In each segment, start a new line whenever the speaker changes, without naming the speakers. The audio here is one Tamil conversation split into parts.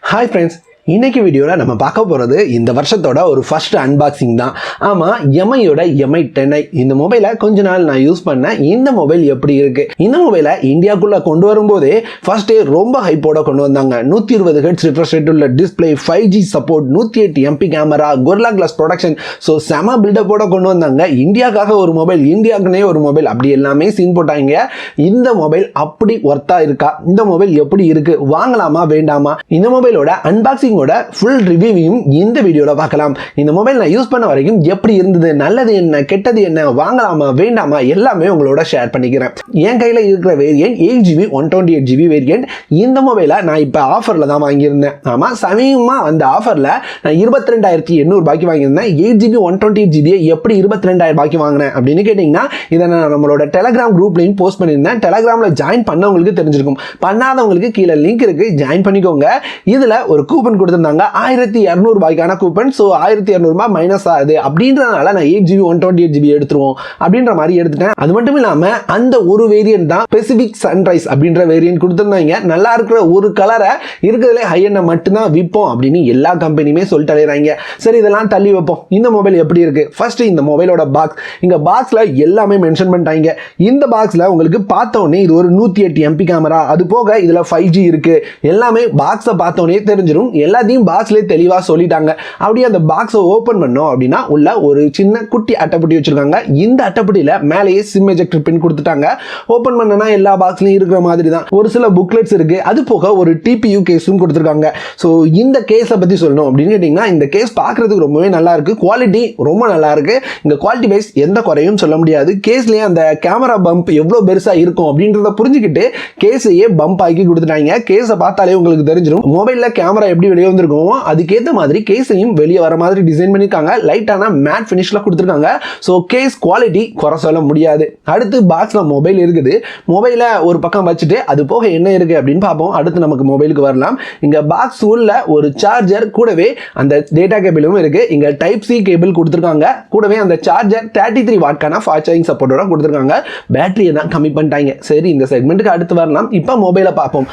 Hi friends, இன்னைக்கு வீடியோல நம்ம பார்க்க போறது இந்த வருஷத்தோட ஒரு ஃபர்ஸ்ட் அன்பாக்சிங் தான். ஆமா, எம்ஐயோட எம்ஐ 10i இந்த மொபைலை கொஞ்ச நாள் நான் யூஸ் பண்ணேன். இந்த மொபைல் எப்படி இருக்கு? இந்த மொபைலை இந்தியாக்குள்ள கொண்டு வரும்போதே ஃபர்ஸ்ட் ரொம்ப ஹைப்போட கொண்டு வந்தாங்க. 120 ஹெர்ட்ஸ் ரிஃப்ரெஷ் ரேட் உள்ள display, 5G support, 108 MP camera, Gorilla Glass protection, so செம பில்டப்போட கொண்டு வந்தாங்க. இந்தியாக்காக ஒரு மொபைல், இந்தியாக்குனே ஒரு மொபைல், அப்படி எல்லாமே சீன் போட்டாங்க. இந்த மொபைல் அப்படி ஒர்த்தா இருக்கா? இந்த மொபைல் எப்படி இருக்கு? வாங்கலாமா வேண்டாமா? இந்த மொபைலோட அன்பாக்சிங் ஃபுல் ரிவ்யூவையும் இந்த வீடியோல பார்க்கலாம். இந்த மொபைல் நான் யூஸ் பண்ண வரைக்கும் எப்படி இருந்தது, நல்லது என்ன, கெட்டது என்ன, வாங்கலாமா வேண்டாமா எல்லாமே உங்களோட ஷேர் பண்ணிக்கிறேன். என் கையில இருக்கிற வேரியன்ட் 8GB 128GB வேரியன்ட். இந்த மொபைலை நான் இப்போ ஆஃபர்ல தான் வாங்கியிருந்தேன். ஆமா, சமயமா அந்த ஆஃபர்ல நான் 22,800 ரூபாய்க்கு வாங்கியிருந்தேன். 8GB 128GB எப்படி 22,000 ரூபாய்க்கு வாங்கினேன் அப்படின்னு கேட்டீங்கன்னா, இதை நான் நம்மளோட டெலகிராம் குரூப்லையும் போஸ்ட் பண்ணியிருந்தேன். டெலகிராம்ல ஜாயின் பண்ணவங்களுக்கு தெரிஞ்சிருக்கும், பண்ணாதவங்களுக்கு கீழே லிங்க் இருக்கு, ஜாயின் பண்ணிக்கோங்க. இதுல ஒரு கூப்பன் கொடுத்திருந்தாங்க 1200 ரூபாய்க்கான கூப்பன். ஸோ 1200 ரூபாய் மைனஸ் ஆகுது அப்படின்றதுனால நான் 8GB 128GB எடுத்துருவோம் அப்படின்ற மாதிரி எடுத்துட்டேன். அது மட்டும் இல்லாம அந்த ஒரு வேரியன்ட் தான் பெசிபிக் சன்ரைஸ் அப்படின்ற வேரியன்ட் கொடுத்திருந்தாங்க. நல்லா இருக்கிற ஒரு கலரை இருக்கிறதுல ஹை எண்ணை மட்டும்தான் விற்போம் அப்படின்னு எல்லா கம்பெனியுமே சொல்லிட்டு அலையிறாங்க. சரி, இதெல்லாம் தள்ளி வைப்போம். இந்த மொபைல் எப்படி இருக்கு? ஃபர்ஸ்ட் இந்த மொபைலோட பாக்ஸ். இங்க பாக்ஸ்ல எல்லாமே மென்ஷன் பண்ணிட்டாங்க. இந்த பாக்ஸ்ல உங்களுக்கு பார்த்தோன்னே இது ஒரு 108 MP கேமரா, அது போக இதுல 5G இருக்கு. எல்லாமே பாக்ஸை பார்த்தோன்னே தெரிஞ்சிடும். எல்லாத்தையும் பாக்ஸ்லேயே தெளிவாக சொல்லிட்டாங்க. அப்படியே அந்த பாக்ஸை ஓப்பன் பண்ணோம் அப்படின்னா உள்ள ஒரு சின்ன குட்டி அட்டைப்பட்டி வச்சிருக்காங்க. இந்த அட்டைப்பட்டியில் மேலேயே சிம் எஜெக்டர் பின் கொடுத்துட்டாங்க. ஓப்பன் பண்ணனா எல்லா பாக்ஸ்லையும் இருக்கிற மாதிரி தான். ஒரு சில புக்லெட்ஸ் இருக்கு. அது போக ஒரு டிபியூ கேஸும் கொடுத்துருக்காங்க. ஸோ இந்த கேஸை பற்றி சொல்லணும் அப்படின்னு கேட்டிங்கன்னா, இந்த கேஸ் பார்க்குறதுக்கு ரொம்பவே நல்லா இருக்கு. குவாலிட்டி ரொம்ப நல்லா இருக்கு. இந்த குவாலிட்டி வைஸ் எந்த குறையும் சொல்ல முடியாது. கேஸ்லேயே அந்த கேமரா பம்ப் எவ்வளோ பெருசாக இருக்கும் அப்படின்றத புரிஞ்சுக்கிட்டு கேஸையே பம்ப் ஆக்கி கொடுத்துட்டாங்க. கேஸை பார்த்தாலே உங்களுக்கு தெரிஞ்சிடும் மொபைலில் கேமரா எப்படி வெளியே வந்திருக்கும், அதுக்கேற்ற மாதிரி கேஸையும் வெளியே வர மாதிரி டிசைன் பண்ணிருக்காங்க. லைட்டான மேட் ஃபினிஷ்ல கொடுத்துருக்காங்க. ஸோ கேஸ் குவாலிட்டி குறை சொல்ல முடியாது. அடுத்து பாக்ஸ்ல மொபைல் இருக்குது. மொபைலை ஒரு பக்கம் வச்சுட்டு அது போக என்ன இருக்கு அப்படின்னு பார்ப்போம். அடுத்து நமக்கு மொபைலுக்கு வரலாம். இங்க பாக்ஸ் உள்ள ஒரு சார்ஜர், கூடவே அந்த டேட்டா கேபிளும் இருக்கு. இங்க டைப் சி கேபிள் கொடுத்துருக்காங்க. கூடவே அந்த சார்ஜர் 33 வாட்கான ஃபாஸ்ட் சார்ஜிங் சப்போர்ட்டோட கொடுத்துருக்காங்க. பேட்டரியை தான் கம்மி பண்ணிட்டாங்க. சரி, இந்த செக்மெண்ட்டுக்கு அடுத்து வரலாம். இப்போ மொபைலை பார்ப்போம்.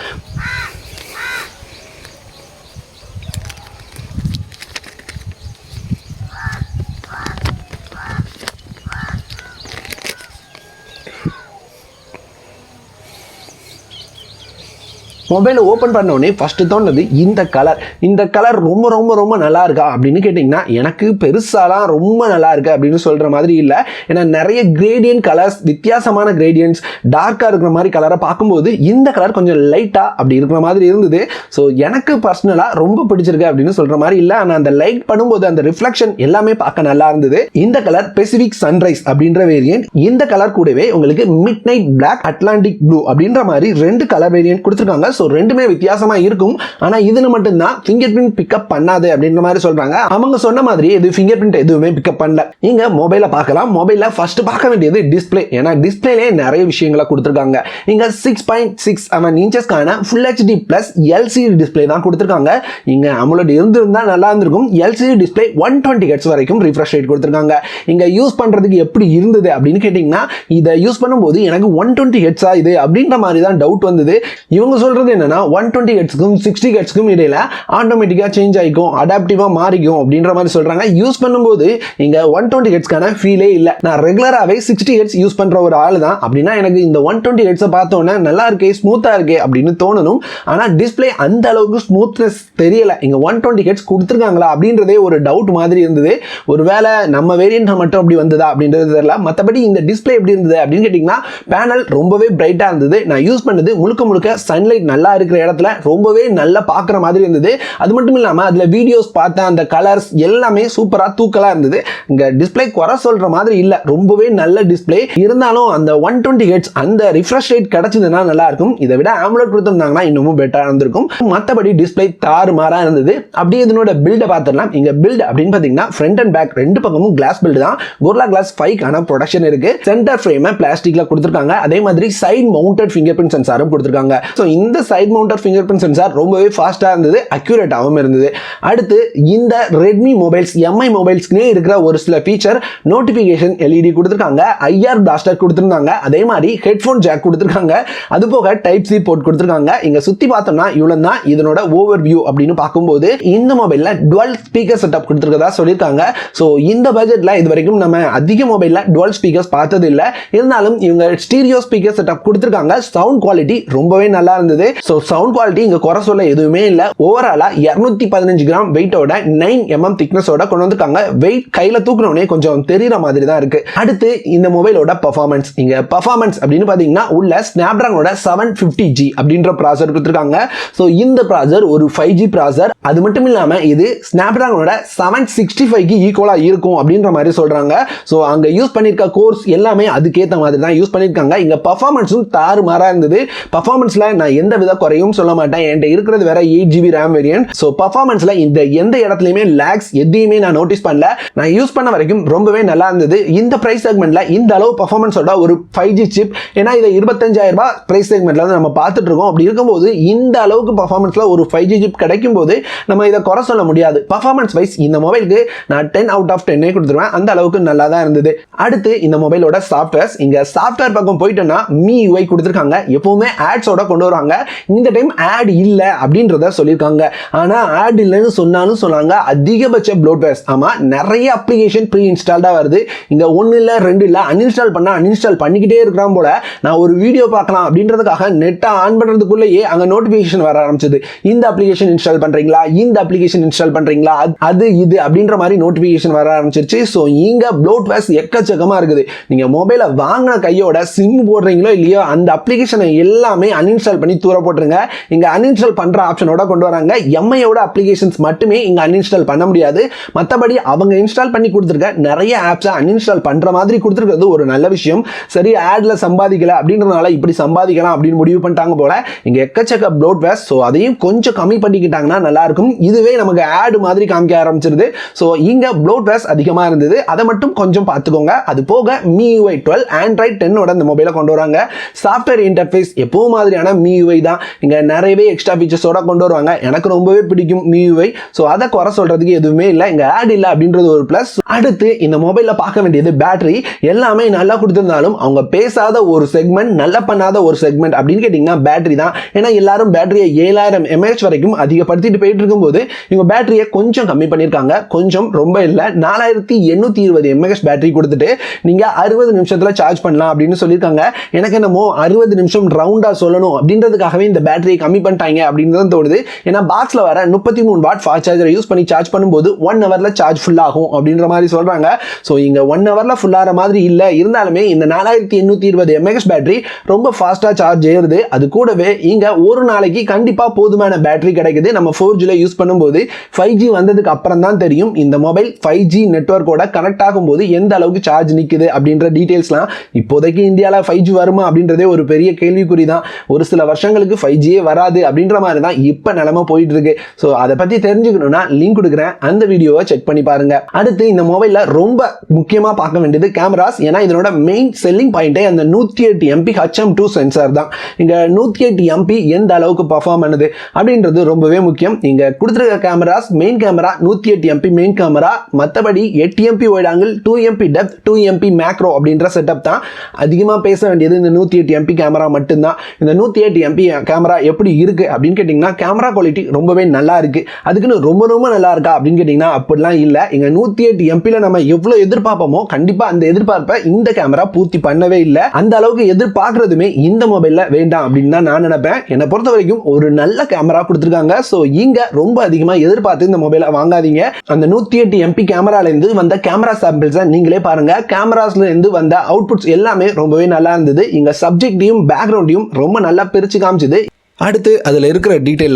மொபைலை ஓப்பன் பண்ண உடனே ஃபர்ஸ்ட் தோணுது இந்த கலர். இந்த கலர் ரொம்ப ரொம்ப ரொம்ப நல்லா இருக்கா அப்படின்னு கேட்டிங்கன்னா, எனக்கு பெருசாலாம் ரொம்ப நல்லா இருக்கு அப்படின்னு சொல்கிற மாதிரி இல்லை. ஏன்னா நிறைய கிரேடியன்ட் கலர்ஸ், வித்தியாசமான கிரேடியன்ட்ஸ், டார்க்காக இருக்கிற மாதிரி கலரை பார்க்கும்போது இந்த கலர் கொஞ்சம் லைட்டாக அப்படி இருக்கிற மாதிரி இருந்தது. ஸோ எனக்கு பர்சனலாக ரொம்ப பிடிச்சிருக்கு அப்படின்னு சொல்கிற மாதிரி இல்லை. ஆனால் அந்த லைட் பண்ணும்போது அந்த ரிஃப்ளெக்ஷன் எல்லாமே பார்க்க நல்லா இருந்தது. இந்த கலர் பெசிபிக் சன்ரைஸ் அப்படின்ற வேரியன்ட். இந்த கலர் கூடவே உங்களுக்கு midnight black, Atlantic blue அப்படின்ற மாதிரி 2 கலர் வேரியன்ட் கொடுத்துருக்காங்க. ரெண்டுமே வித்தியாசமா இருக்கும். ஆனா இதுல மட்டும் தான் ஃபிங்கர் பிரிண்ட் பிக்கப் பண்ணாது அப்படின்ற மாதிரி சொல்றாங்க. அவங்க சொன்ன மாதிரி இது ஃபிங்கர் பிரிண்ட் எதுவுமே பிக்கப் பண்ணல. நீங்க மொபைலை பார்க்கலாம். மொபைல்ல ஃபர்ஸ்ட் பார்க்க வேண்டியது டிஸ்பிளே. ஏன்னா டிஸ்பிளேலே நிறைய விஷயங்களை கொடுத்துருக்காங்க. இங்க 6.67 இன்ச்சஸ்க்கான full HD plus LCD display தான் கொடுத்துருக்காங்க. இங்க AMOLED இருந்திருந்தா நல்லா இருந்திருக்கும். LCD டிஸ்பிளே 120 ஹெர்ட்ஸ் வரைக்கும் ரிஃப்ரெஷ் ரேட் கொடுத்துருக்காங்க. இங்க யூஸ் பண்றதுக்கு எப்படி இருந்தது அப்படின்னு கேட்டீங்கன்னா, இதை யூஸ் பண்ணும்போது எனக்கு 120 ஹெர்ட்ஸா இது அப்படின்ற மாதிரி தான் டவுட் வந்தது. இவங்க சொல்றது என்னன்னா 120 ஹெர்ட்ஸ்க்கும் 60 ஹெர்ட்ஸ்க்கும் இடையில ஆட்டோமேட்டிக்கா சேஞ்ச் ஆயிக்கும், அடாப்டிவா மாறிக்கும் அப்படின்ற மாதிரி சொல்றாங்க. யூஸ் பண்ணும்போது இங்க 120 ஹெர்ட்ஸ்க்கான ஃபீலே இல்ல. நான் ரெகுலராகவே 60 ஹெர்ட்ஸ் யூஸ் பண்ற ஒரு ஆள் தான். அப்படின்னா எனக்கு இந்த 120 ஹெர்ட்ஸை பார்த்தோன்னே நல்லா இருக்கே, ஸ்மூத்தா இருக்கே அப்படின்னு தோணணும். ஆனா டிஸ்பிளே அந்த அளவுக்கு ஸ்மூத்னஸ் தெரியல. இங்க 120 ஹெர்ட்ஸ் கொடுத்துருக்காங்களா அப்படின்றதே ஒரு டவுட் மாதிரி இருந்தது. ஒருவேளை நம்ம வேரியன்ட் மட்டும் அப்படி வந்ததா அப்படின்றது தெரியல. மற்றபடி இந்த டிஸ்பிளே எப்படி இருந்தது அப்படின்னு கேட்டீங்கன்னா, பேனல் ரொம்பவே பிரைட்டா இருந்தது. நான் யூஸ் பண்ணது முழுக்க முழுக்க சன்லைட் நல்லா இருக்கிற இடத்துல ரொம்பவே நல்லா பார்க்குற மாதிரி இருந்தது. அது மட்டும் இல்லாமல் அதில் வீடியோஸ் பார்த்தேன், அந்த கலர்ஸ் எல்லாமே சூப்பராக தூக்கலாக இருந்தது. இங்கே டிஸ்பிளே குறை சொல்கிற மாதிரி இல்லை, ரொம்பவே நல்ல டிஸ்பிளே. இருந்தாலும் அந்த 120 ஹெர்ட்ஸ் அந்த ரிஃப்ரெஷ் ரேட் கிடைச்சதுன்னா நல்லா இருக்கும். இதை விட AMOLED கொடுத்துருந்தாங்கன்னா இன்னமும் பெட்டராக இருந்திருக்கும். மற்றபடி டிஸ்பிளே தாறுமாறாக இருந்தது. அப்படியே இதனோட பில்டை பார்த்துடலாம். இங்கே பில்ட் அப்படின்னு பார்த்தீங்கன்னா ஃப்ரண்ட் அண்ட் பேக் 2 பக்கமும் கிளாஸ் பில்டு தான். கொரில்லா கிளாஸ் 5க்கான ப்ரொடக்ஷன் இருக்கு. சென்டர் ஃப்ரேமை பிளாஸ்டிக்ல கொடுத்துருக்காங்க. அதே மாதிரி சைட் மவுண்டட் ஃபிங்கர் பிரிண்ட் சென்சாரும் கொடுத்துருக்காங்க. ஸோ இந்த சைட் மவுண்டர் ஃபிங்கர் பிரிண்ட் சென்சார் ரொம்பவே ஃபாஸ்ட்டாக இருந்தது, அக்யூரேட்டாகவும் இருந்தது. அடுத்து இந்த ரெட்மி மொபைல்ஸ் எம்ஐ மொபைல்ஸ்க்குனே இருக்கிற ஒரு சில ஃபீச்சர், நோட்டிஃபிகேஷன் எல்இடி கொடுத்துருக்காங்க, ஐஆர் பிளாஸ்டர் கொடுத்துருந்தாங்க, அதே மாதிரி ஹெட்ஃபோன் ஜாக் கொடுத்துருக்காங்க, அது போக டைப் சி போர்ட் கொடுத்துருக்காங்க. இங்க சுத்தி பார்த்தோம்னா இவ்வளவு தான் இதனோட ஓவர் வியூ. அப்படின்னு பார்க்கும்போது இந்த மொபைல்ல டுவல் ஸ்பீக்கர் செட்டப் கொடுத்துருக்கதா சொல்லியிருக்காங்க. ஸோ இந்த பட்ஜெட்ல இது வரைக்கும் நம்ம அதிக மொபைல்ல டுவல் ஸ்பீக்கர்ஸ் பார்த்தது இல்லை. இருந்தாலும் இவங்க ஸ்டீரியோ ஸ்பீக்கர் செட்டப் கொடுத்துருக்காங்க. சவுண்ட் குவாலிட்டி ரொம்பவே நல்லா இருந்தது. ஸோ சவுண்ட் குவாலிட்டி இங்க குறை சொல்ல எதுவுமே இல்லை. ஓவராலா 215 கிராம் வெயிட்டோட 9 mm திக்னஸோட கொண்டு வந்திருக்காங்க. வெயிட் கையில தூக்குனோடனே கொஞ்சம் தெரியற மாதிரி தான் இருக்கு. அடுத்து இந்த மொபைலோட பெர்ஃபார்மன்ஸ். இங்க பெர்ஃபார்மன்ஸ் அப்படின்னு பாத்தீங்கன்னா உள்ள ஸ்னாப்டிராகனோட 750G அப்படின்ற ப்ராசர் கொடுத்திருக்காங்க. சோ இந்த ப்ராசர் ஒரு 5G ப்ராசர். அது மட்டும் இல்லாம இது ஸ்னாப்டிராகனோட 765க்கு ஈக்குவலா இருக்கும் அப்படின்ற மாதிரி சொல்றாங்க. சோ அங்க யூஸ் பண்ணிருக்க கோர்ஸ் எல்லாமே அதுக்கேத்த மாதிரி தான் யூஸ் பண்ணிருக்காங்க. இங்க பெர்ஃபார்மன்ஸும் தாறுமாறா இருந்தது. பெர்ஃபார்மன்ஸ்ல நான் எந்த வித குறையும் சொல்ல மாட்டேன். என்கிட்ட இருக்கிறது வேற 8GB RAM வேரியன்ட். சோ பெர்ஃபார்மன்ஸ்ல இந்த எந்த இடத்துலயுமே லாக்ஸ் எதையுமே நான் நோட்டீஸ் பண்ணல. நான் யூஸ் பண்ண வரைக்கும் ரொம்பவே நல்லா இருந்தது. இந்த பிரைஸ் செக்மெண்ட்ல இந்த அளவு பெர்ஃபார்மன்ஸோட ஒரு 5G சிப், ஏன்னா இதை 25,000 ரூபாய் பிரைஸ் செக்மெண்ட்ல நம்ம பார்த்துட்டு இருக்கோம். அப்படி இருக்கும்போது இந்த அளவுக்கு பெர்ஃபார்மன்ஸ்ல ஒரு 5G சிப் கிடைக்கும் போது நம்ம இதை குறை சொல்ல முடியாது. பெர்ஃபார்மன்ஸ் வைஸ் இந்த மொபைலுக்கு நான் 10 out of 10 கொடுத்துருவேன். அந்த அளவுக்கு நல்லா தான் இருந்தது. அடுத்து இந்த மொபைலோட சாஃப்ட்வேர்ஸ். இங்க சாஃப்ட்வேர் பக்கம் போயிட்டோம்னா MIUI கொடுத்துருக்காங்க. எப்பவுமே ஆட்ஸோட கொண்டு வருவாங்க. இந்த டைம் ஆட் இல்ல அப்படின்றத சொல்லியிருக்காங்க. ஆனா ஆட் இல்லைன்னு சொன்னாலும் சொன்னாங்க அதிகபட்ச ப்ளோட்வேர்ஸ். ஆமா, நிறைய அப்ளிகேஷன் ப்ரீ இன்ஸ்டால்டா வருது. இங்க 1 இல்ல 2 இல்ல அன்இன்ஸ்டால் பண்ணா அன்இன்ஸ்டால் பண்ணிக்கிட்டே இருக்கிறான் போல. நான் ஒரு வீடியோ பார்க்கலாம் அப்படின்றதுக்காக நெட்டை ஆன் பண்றதுக்குள்ளேயே அங்க நோட்டிபிகேஷன் வர ஆரம்பிச்சது. இந்த அப்ளிகேஷன் இன்ஸ்டால் பண்றீங்களா, இந்த அப்ளிகேஷன் இன்ஸ்டால் பண்றீங்களா, அது இது அப்படின்ற மாதிரி நோட்டிபிகேஷன் வர ஆரம்பிச்சிருச்சு. ஸோ இங்க ப்ளோட்வேர்ஸ் எக்கச்சக்கமா இருக்குது. நீங்க மொபைலை வாங்கின கையோட சிம் போடுறீங்களோ இல்லையோ அந்த அப்ளிகேஷனை எல்லாமே அன்இன்ஸ்டால் பண்ணி தூர போட்டுருங்க. இங்க அன்இன்ஸ்டால் பண்ற ஆப்ஷனோட கொண்டு வராங்க. எம்ஐயோட அப்ளிகேஷன்ஸ் மட்டுமே இங்க அன்இன்ஸ்டால் பண்ண முடியாது. மற்றபடி அவங்க இன்ஸ்டால் பண்ணி கொடுத்துருக்க நிறைய ஆப்ஸை அன்இன்ஸ்டால் பண்ற மாதிரி கொடுத்துருக்கிறது ஒரு நல்ல விஷயம். சரி, ஆட்ல சம்பாதிக்கல அப்படின்றதுனால இப்படி சம்பாதிக்கலாம் அப்படின்னு முடிவு பண்ணிட்டாங்க போல. இங்க எக்கச்சக்க ப்ளோட்வேர்ஸ். ஸோ அதையும் கொஞ்சம் கம்மி பண்ணிக்கிட்டாங்கன்னா நல்லா இருக்கும். இதுவே நமக்கு ஆட் மாதிரி காமிக்க ஆரம்பிச்சிருது. ஸோ இங்க ப்ளோட்வேர்ஸ் அதிகமா இருந்தது. அதை மட்டும் கொஞ்சம் பார்த்துக்கோங்க. அது போக MIUI 12 Android 10ஓட இந்த மொபைலை கொண்டு வராங்க. சாஃப்ட்வேர் இன்டர்ஃபேஸ் எப்பவும் மாதிரியான MIUI தான். இங்க நிறையவே எக்ஸ்ட்ரா ஃபீச்சர்ஸோட கொண்டு வருவாங்க. எனக்கு ரொம்பவே பிடிக்கும் MIUI. ஸோ அதை குறை சொல்றதுக்கு எதுவுமே இல்லை. இங்க ஆட் இல்லை அப்படின்றது ஒரு பிளஸ். அடுத்து இந்த மொபைலில் பார்க்க வேண்டியது பேட்டரி. எல்லாமே நல்லா கொடுத்திருந்தாலும் அவங்க பேசாத ஒரு செக்மெண்ட், நல்லா பண்ணாத ஒரு செக்மெண்ட் அப்படின்னு கேட்டீங்கன்னா பேட்டரி தான். ஏன்னா எல்லாரும் பேட்டரியை 7000 mAh வரைக்கும் அதிகப்படுத்திட்டு போயிட்டு இருக்கும்போது இவங்க பேட்டரியை கொஞ்சம் கம்மி பண்ணியிருக்காங்க. கொஞ்சம், ரொம்ப இல்லை. 4820 mAh பேட்டரி கொடுத்துட்டு நீங்க 60 நிமிஷத்துல சார்ஜ் பண்ணலாம் அப்படின்னு சொல்லியிருக்காங்க. எனக்கு என்னமோ 60 நிமிஷம் ரவுண்டா சொல்லணும் அப்படின்றதுக்காகவே இந்த பேட்டரியை கம்மி பண்ணிட்டாங்க அப்படின்னு தான் தோணுது. ஏன்னா பாக்ஸ்ல வர 33 வாட் ஃபாஸ்ட் சார்ஜரை யூஸ் பண்ணி சார்ஜ் பண்ணும்போது 1 ஹவர்ல சார்ஜ் ஃபுல் ஆகும் அப்படின்ற மாதிரி சொல்றாங்க. ஸோ இங்க 1 ஹவர்ல ஃபுல் ஆகிற மாதிரி இல்லை. இருந்தாலுமே இந்த 4820 mAh பேட்டரி ரொம்ப ஃபாஸ்டா சார்ஜ் ஏறுது. அது கூடவே இங்க ஒரு நாளைக்கு கண்டிப்பா போதுமான பேட்டரி கிடைக்குது. நம்ம 4Gல யூஸ் பண்ணும்போது 5G வந்ததுக்கு அப்புறம் தான் தெரியும் இந்த மொபைல் 5G நெட்வொர்க்கோட கனெக்ட் ஆகும்போது எந்த அளவுக்கு சார்ஜ் நிக்குது அப்படின்ற டீடைல்ஸ்லாம். இப்போதைக்கு இந்தியாவில் 5G வருமா அப்படின்றதே ஒரு பெரிய கேள்விக்குறி தான். ஒரு சில வருஷங்களுக்கு 5Gயே வராது அப்படின்ற மாதிரி தான் இப்போ நிலைமை போயிட்டு இருக்கு. ஸோ அதை பத்தி தெரிஞ்சுக்கணும்னா லிங்க் கொடுக்குறேன், அந்த வீடியோவை செக் பண்ணி பாருங்க. அடுத்து இந்த மொபைல்ல ரொம்ப முக்கியமா பார்க்க வேண்டியது கேமராஸ். ஏன்னா இதனோட மெயின் செல்லிங் பாயிண்டே அந்த 108 MP HM2 சென்சார் தான். இங்க 108 MP எந்த அளவுக்கு பர்ஃபார்ம் பண்ணுது அப்படின்றது ரொம்பவே முக்கியம். இங்க கொடுத்துருக்க cameras, main camera 108 MP main camera, மற்றபடி 8 MP wide angle, 2 MP depth, 2 MP macro அப்படின்ற செட்டப் தான். அதிகமாக பேச வேண்டியது இந்த 108 MP கேமரா மட்டும்தான். இந்த 108 MP கேமரா எப்படி இருக்கு அப்படின்னு கேட்டிங்கன்னா கேமரா குவாலிட்டி ரொம்பவே நல்லா இருக்கு. அதுக்குன்னு ரொம்ப ரொம்ப நல்லா இருக்கா அப்படின்னு கேட்டிங்கன்னா அப்படிலாம் இல்லை. இங்க 108 MPல நம்ம எவ்வளோ எதிர்பார்ப்போமோ கண்டிப்பா அந்த எதிர்பார்ப்பை இந்த கேமரா பூர்த்தி பண்ணவே இல்லை. அந்த அளவுக்கு எதிர்பார்க்கறதுமே இந்த மொபைல்ல வேண்டாம் அப்படின்னு தான் நான் நினைப்பேன். என்னை பொறுத்த வரைக்கும் ஒரு நல்ல கேமரா கொடுத்துருக்காங்க. ஸோ இங்க ரொம்ப அதிகமாக எதிர்பார்த்து இந்த மொபைலை வாங்காதீங்க. அந்த 108 MP கேமரால இருந்து வந்த கேமரா சாம்பிள்ஸை நீங்களே பாருங்க. கேமராஸ்ல இருந்து வந்த அவுட்புட்ஸ் எல்லாமே ரொம்பவே நல்லா இருந்தது. இங்க சப்ஜெக்டையும் பேக்ரவுண்டையும் ரொம்ப நல்லா பிரிச்சு காமிச்சது. அடுத்து அதில் இருக்கிற டீடைல்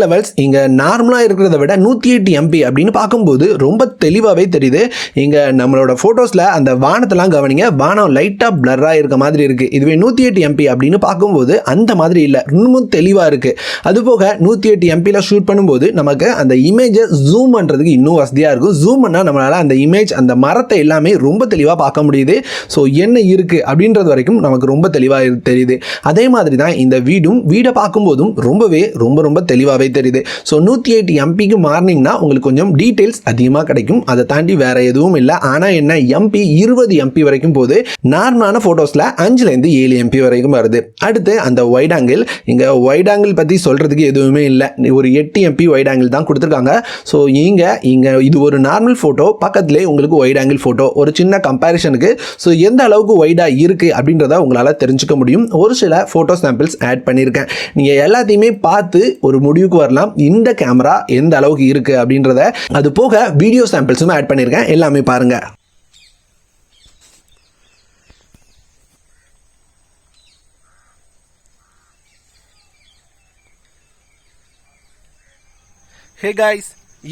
லெவல்ஸ் இங்கே நார்மலாக இருக்கிறத விட 108 MP அப்படின்னு பார்க்கும்போது ரொம்ப தெளிவாகவே தெரியுது. இங்கே நம்மளோட ஃபோட்டோஸில் அந்த வானத்தெல்லாம் கவனிங்க, வானம் லைட்டாக பிளராக இருக்க மாதிரி இருக்குது. இதுவே 108 MP அப்படின்னு பார்க்கும்போது அந்த மாதிரி இல்லை, இன்னமும் தெளிவாக இருக்குது. அதுபோக 108 MPயில் ஷூட் பண்ணும்போது நமக்கு அந்த இமேஜை ஜூம் பண்ணுறதுக்கு இன்னும் வசதியாக இருக்கும். ஜூம் பண்ணால் நம்மளால் அந்த இமேஜ், அந்த மரத்தை எல்லாமே ரொம்ப தெளிவாக பார்க்க முடியுது. ஸோ என்ன இருக்குது அப்படின்றது வரைக்கும் நமக்கு ரொம்ப தெளிவாக தெரியுது. அதே மாதிரி தான் இந்த வீடியோ ஸ்பீடை பார்க்கும்போதும் ரொம்ப தெளிவாகவே தெரியுது. ஸோ 108 எம்பிக்கு மாறினீங்கன்னா உங்களுக்கு கொஞ்சம் டீட்டெயில்ஸ் அதிகமாக கிடைக்கும். அதை தாண்டி வேற எதுவும் இல்லை. ஆனால் என்ன, எம்பி 20 எம்பி வரைக்கும் போகுது. நார்மலான ஃபோட்டோஸில் 5லேருந்து 7 எம்பி வரைக்கும் வருது. அடுத்து அந்த வைட் ஆங்கிள், இங்கே வைட் ஆங்கிள் பற்றி சொல்கிறதுக்கு எதுவுமே இல்லை. ஒரு 8 எம்பி வைட் ஆங்கிள் தான் கொடுத்துருக்காங்க. ஸோ இங்கே இது ஒரு நார்மல் ஃபோட்டோ, பக்கத்துலேயே உங்களுக்கு வைட் ஆங்கிள் ஃபோட்டோ. ஒரு சின்ன கம்பேரிஷனுக்கு ஸோ எந்த அளவுக்கு வைடாக இருக்குது அப்படின்றத உங்களால் தெரிஞ்சுக்க முடியும். ஒரு சில ஃபோட்டோ சாம்பிள்ஸ் ஆட் பண்ணியிருக்கேன். நீங்கள் எல்லாத்தையுமே பார்த்து ஒரு முடிவுக்கு வரலாம் இந்த கேமரா எந்த அளவுக்கு இருக்குது அப்படின்றத. அது போக வீடியோ சாம்பிள்ஸும் ஆட் பண்ணியிருக்கேன், எல்லாமே பாருங்கள். Hey guys,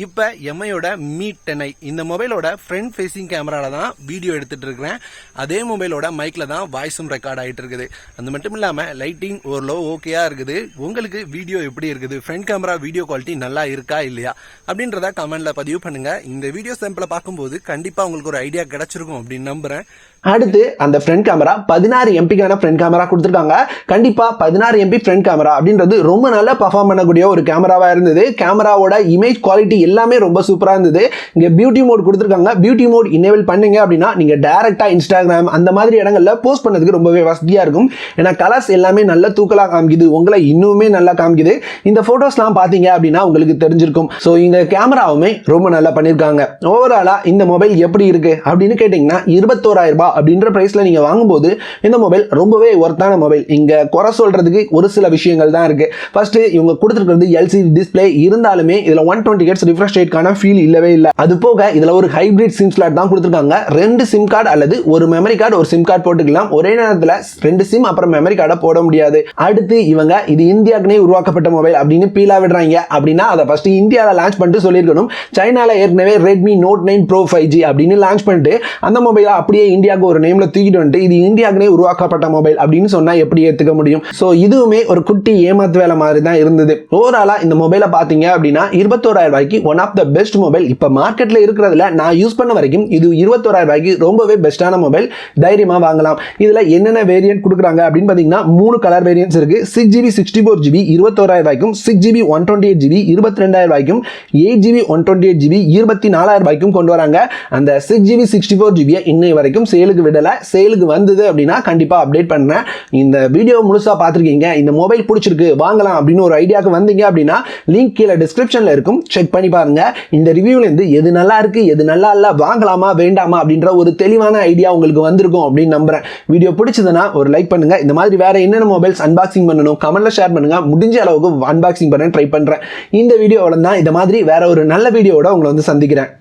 இப்போ எம்ஐயோட Mi 10i இந்த மொபைலோட ஃப்ரண்ட் ஃபேஸிங் கேமரால தான் வீடியோ எடுத்துட்டு இருக்கிறேன். அதே மொபைலோட மைக்கில் தான் வாய்ஸும் ரெக்கார்ட் ஆகிட்டு இருக்குது. அது மட்டும் இல்லாமல் லைட்டிங் ஓரளவு ஓகேயா இருக்குது. உங்களுக்கு வீடியோ எப்படி இருக்குது, ஃப்ரண்ட் கேமரா வீடியோ குவாலிட்டி நல்லா இருக்கா இல்லையா அப்படின்றத கமெண்ட்ல பதிவு பண்ணுங்க. இந்த வீடியோ சாம்பிளை பார்க்கும்போது கண்டிப்பாக உங்களுக்கு ஒரு ஐடியா கிடைச்சிருக்கும் அப்படின்னு நம்புறேன். அடுத்து அந்த ஃப்ரண்ட் கேமரா 16 எம்பிக்கான ஃப்ரண்ட் கேமரா கொடுத்துருக்காங்க. கண்டிப்பாக 16 எம்பி ஃப்ரண்ட் கேமரா அப்படின்றது ரொம்ப நல்லா பர்ஃபார்ம் பண்ணக்கூடிய ஒரு கேமராவாக இருந்தது. கேமராவோட இமேஜ் குவாலிட்டி எல்லாமே ரொம்ப சூப்பராக இருந்தது. இங்கே பியூட்டி மோட் கொடுத்துருக்காங்க. பியூட்டி மோட் இனேபிள் பண்ணீங்க அப்படின்னா நீங்கள் டேரெக்டாக இன்ஸ்டாகிராம் அந்த மாதிரி இடங்கள்ல போஸ்ட் பண்ணதுக்கு ரொம்பவே வசதியாக இருக்கும். ஏன்னா கலர்ஸ் எல்லாமே நல்ல தூக்கலாக காமிக்குது, உங்களை இன்னுமே நல்லா காமிக்குது. இந்த ஃபோட்டோஸ்லாம் பார்த்தீங்க அப்படின்னா உங்களுக்கு தெரிஞ்சிருக்கும். ஸோ இந்த கேமராவுமே ரொம்ப நல்லா பண்ணியிருக்காங்க. ஓவராலாக இந்த மொபைல் எப்படி இருக்கு அப்படின்னு கேட்டிங்கன்னா 21,000 ரூபாய் அப்படின்ற பிரைஸ்ல நீங்க வாங்கும்போது இந்த மொபைல் ரொம்பவே ஒர்த்தான மொபைல். இங்க குறை சொல்றதுக்கு ஒரு சில விஷயங்கள் தான் இருக்கு. ஃபர்ஸ்ட் இவங்க கொடுத்துருக்கிறது எல்சிடி டிஸ்பிளே இருந்தாலுமே இதுல 120 ஹெர்ட்ஸ் ரிஃப்ரெஷ் ரேட்கான ஃபீல் இல்லவே இல்லை. அது போக இதுல ஒரு ஹைபிரிட் சிம் ஸ்லாட் தான் கொடுத்துருக்காங்க. 2 சிம் கார்டு அல்லது ஒரு மெமரி கார்டு ஒரு சிம் கார்டு போட்டுக்கலாம். ஒரே நேரத்தில் 2 சிம் அப்புறம் மெமரி கார்டை போட முடியாது. அடுத்து இவங்க இது இந்தியாவுக்குனே உருவாக்கப்பட்ட மொபைல் அப்படின்னு பீலா விடுறாங்க. அப்படின்னா அதை ஃபர்ஸ்ட் இந்தியாவில் லான்ச் பண்ணிட்டு சொல்லியிருக்கணும். சைனால ஏற்கனவே ரெட்மி நோட் 9 ப்ரோ 5G அப்படின்னு லான்ச் பண்ணிட்டு அந்த மொபைலை அப்படியே இந்தியாவுக்கு ஒரு நேம்ல தூக்கிட்டு வந்துட்டு இது இந்தியாவுக்குனே உருவாக்கப்பட்ட மொபைல் அப்படின்னு சொன்னா எப்படி ஏத்துக்க முடியும்? சோ இதுவுமே ஒரு குட்டி ஏமாத்து வேலை மாதிரி தான் இருந்தது. ஓவராலா இந்த மொபைலை பாத்தீங்க அப்படின்னா 21,000 ரூபாய்க்கு one of the best mobile இப்ப மார்க்கெட்ல இருக்கிறதுல நான் யூஸ் பண்ண வரைக்கும் இது 21,000 ரூபாய்க்கு ரொம்பவே பெஸ்டான மொபைல். தைரியமா வாங்கலாம். இதுல என்னென்ன வேரியன்ட் கொடுக்குறாங்க அப்படின்னு பாத்தீங்கன்னா 3 கலர் வேரியன்ட்ஸ் இருக்கு. 6GB 64GB 21,000 ரூபாய்க்கும், 6GB 128GB 22,000 ரூபாய்க்கும், 8GB 128GB 24,000 ரூபாய்க்கும் கொண்டு வராங்க. அந்த 6GB 64GB இன்னை வரைக்கும் சேலுக்கு விடல. சேலுக்கு வந்தது அப்படின்னா கண்டிப்பா அப்டேட் பண்றேன். இந்த வீடியோ முழுசா பார்த்திருக்கீங்க, இந்த மொபைல் பிடிச்சிருக்கு வாங்கலாம் அப்படின்னு ஒரு ஐடியாக்கு வந்தீங்க அப்படின்னா லிங்க் கீழே டிஸ்கிரிப்ஷன்ல இருக்கும், செக் பண்ணி பாருங்க. இந்த ரிவ்யூல இருந்து எது நல்லா இருக்கு எது நல்லா இல்ல, வாங்கலாமா வேண்டாமா அப்படின்ற ஒரு தெளிவான ஐடியா உங்களுக்கு வந்திருக்கும் அப்படின்னு நம்புறேன். வீடியோ பிடிச்சதுன்னா ஒரு லைக் பண்ணுங்க. இந்த மாதிரி வேற என்னென்ன மொபைல்ஸ் அன்பாக்சிங் பண்ணணும் கமெண்ட்ல ஷேர் பண்ணுங்க. முடிஞ்ச அளவுக்கு அன்பாக்சிங் பண்ண ட்ரை பண்றேன். இந்த வீடியோவில் தான் இந்த மாதிரி வேற ஒரு நல்ல வீடியோவோட உங்களை வந்து சந்திக்கிறேன்.